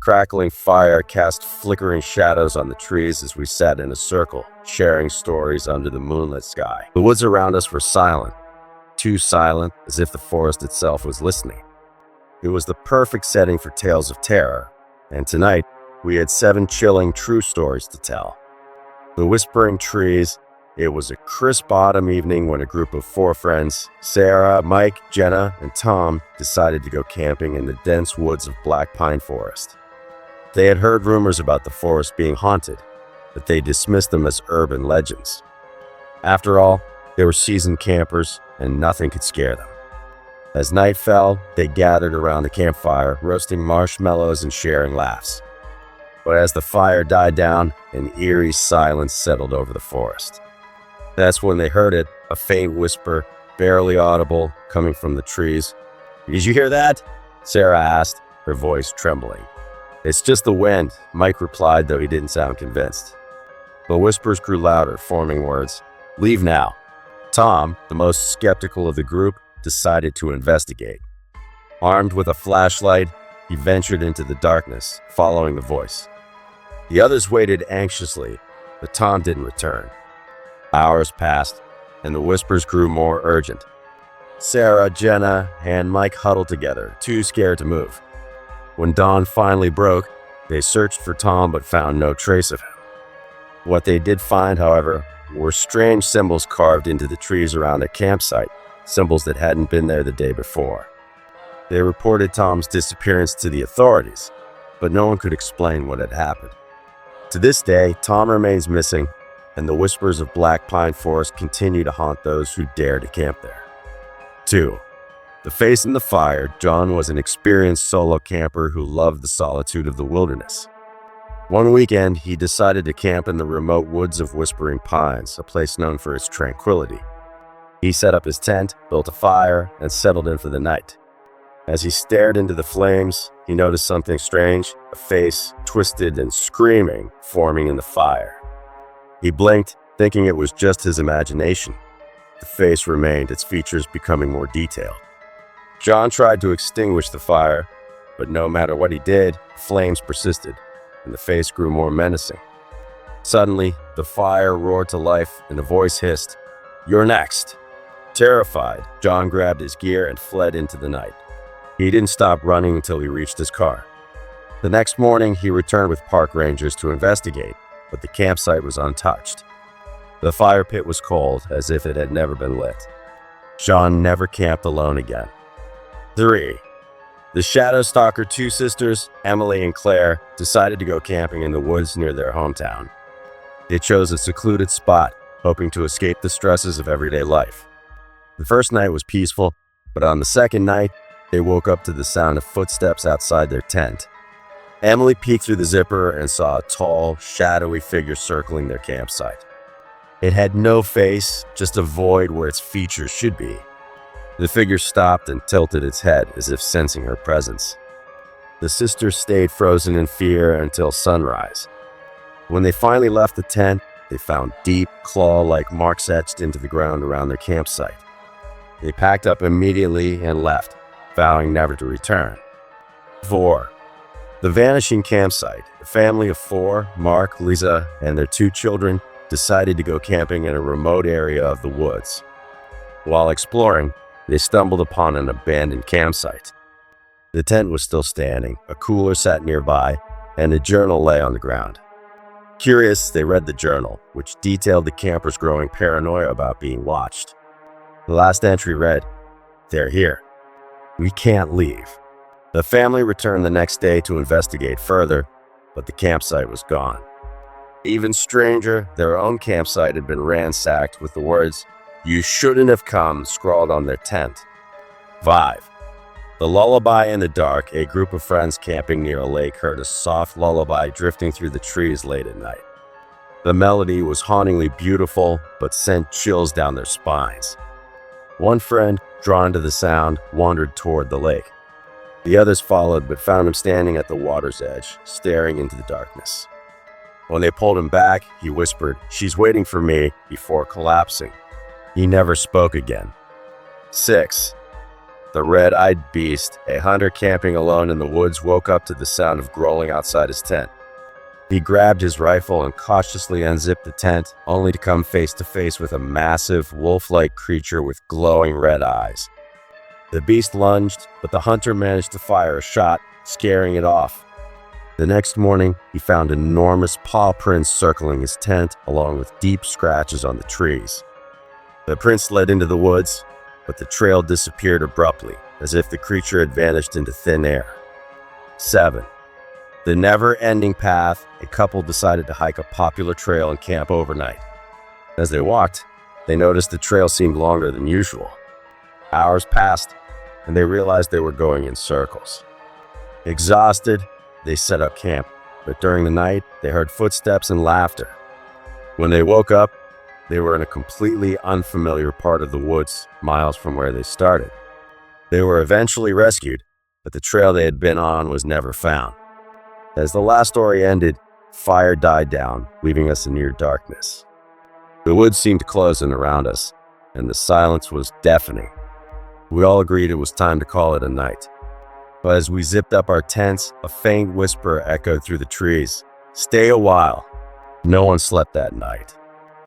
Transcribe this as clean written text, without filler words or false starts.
crackling fire cast flickering shadows on the trees as we sat in a circle, sharing stories under the moonlit sky. The woods around us were silent, too silent, as if the forest itself was listening. It was the perfect setting for tales of terror, and tonight we had 7 chilling true stories to tell. The whispering trees. It was a crisp autumn evening when a group of 4 friends, Sarah, Mike, Jenna, and Tom, decided to go camping in the dense woods of Black Pine Forest. They had heard rumors about the forest being haunted, but they dismissed them as urban legends. After all, they were seasoned campers, and nothing could scare them. As night fell, they gathered around the campfire, roasting marshmallows and sharing laughs. But as the fire died down, an eerie silence settled over the forest. That's when they heard it, a faint whisper, barely audible, coming from the trees. "Did you hear that?" Sarah asked, her voice trembling. "It's just the wind," Mike replied, though he didn't sound convinced. The whispers grew louder, forming words. "Leave now." Tom, the most skeptical of the group, decided to investigate. Armed with a flashlight, he ventured into the darkness, following the voice. The others waited anxiously, but Tom didn't return. Hours passed, and the whispers grew more urgent. Sarah, Jenna, and Mike huddled together, too scared to move. When dawn finally broke, they searched for Tom but found no trace of him. What they did find, however, were strange symbols carved into the trees around their campsite, symbols that hadn't been there the day before. They reported Tom's disappearance to the authorities, but no one could explain what had happened. To this day, Tom remains missing, and the whispers of Black Pine Forest continue to haunt those who dare to camp there. 2. The Face in the Fire. John was an experienced solo camper who loved the solitude of the wilderness. One weekend, he decided to camp in the remote woods of Whispering Pines, a place known for its tranquility. He set up his tent, built a fire, and settled in for the night. As he stared into the flames, he noticed something strange, a face, twisted and screaming, forming in the fire. He blinked, thinking it was just his imagination. The face remained, its features becoming more detailed. John tried to extinguish the fire, but no matter what he did, flames persisted, and the face grew more menacing. Suddenly, the fire roared to life, and a voice hissed, "You're next." Terrified, John grabbed his gear and fled into the night. He didn't stop running until he reached his car. The next morning, he returned with park rangers to investigate, but the campsite was untouched. The fire pit was cold, as if it had never been lit. John never camped alone again. 3. The Shadow Stalker 2 sisters, Emily and Claire, decided to go camping in the woods near their hometown. They chose a secluded spot, hoping to escape the stresses of everyday life. The first night was peaceful, but on the second night, they woke up to the sound of footsteps outside their tent. Emily peeked through the zipper and saw a tall, shadowy figure circling their campsite. It had no face, just a void where its features should be. The figure stopped and tilted its head as if sensing her presence. The sisters stayed frozen in fear until sunrise. When they finally left the tent, they found deep, claw-like marks etched into the ground around their campsite. They packed up immediately and left, vowing never to return. 4. The Vanishing Campsite. A family of 4, Mark, Lisa, and their 2 children, decided to go camping in a remote area of the woods. While exploring, they stumbled upon an abandoned campsite. The tent was still standing, a cooler sat nearby, and a journal lay on the ground. Curious, they read the journal, which detailed the campers' growing paranoia about being watched. The last entry read, "They're here. We can't leave." The family returned the next day to investigate further, but the campsite was gone. Even stranger, their own campsite had been ransacked with the words, "You shouldn't have come," scrawled on their tent. 5. The Lullaby in the Dark. A group of friends camping near a lake heard a soft lullaby drifting through the trees late at night. The melody was hauntingly beautiful, but sent chills down their spines. One friend, drawn to the sound, wandered toward the lake. The others followed, but found him standing at the water's edge, staring into the darkness. When they pulled him back, he whispered, "She's waiting for me," before collapsing. He never spoke again. 6. The red-eyed beast, a hunter camping alone in the woods, woke up to the sound of growling outside his tent. He grabbed his rifle and cautiously unzipped the tent, only to come face to face with a massive, wolf-like creature with glowing red eyes. The beast lunged, but the hunter managed to fire a shot, scaring it off. The next morning, he found enormous paw prints circling his tent, along with deep scratches on the trees. The prints led into the woods, but the trail disappeared abruptly, as if the creature had vanished into thin air. 7. The never-ending path. A couple decided to hike a popular trail and camp overnight. As they walked, they noticed the trail seemed longer than usual. Hours passed, and they realized they were going in circles. Exhausted, they set up camp, but during the night, they heard footsteps and laughter. When they woke up, they were in a completely unfamiliar part of the woods, miles from where they started. They were eventually rescued, but the trail they had been on was never found. As the last story ended, fire died down, leaving us in near darkness. The woods seemed to close in around us, and the silence was deafening. We all agreed it was time to call it a night. But as we zipped up our tents, a faint whisper echoed through the trees. "Stay a while." No one slept that night.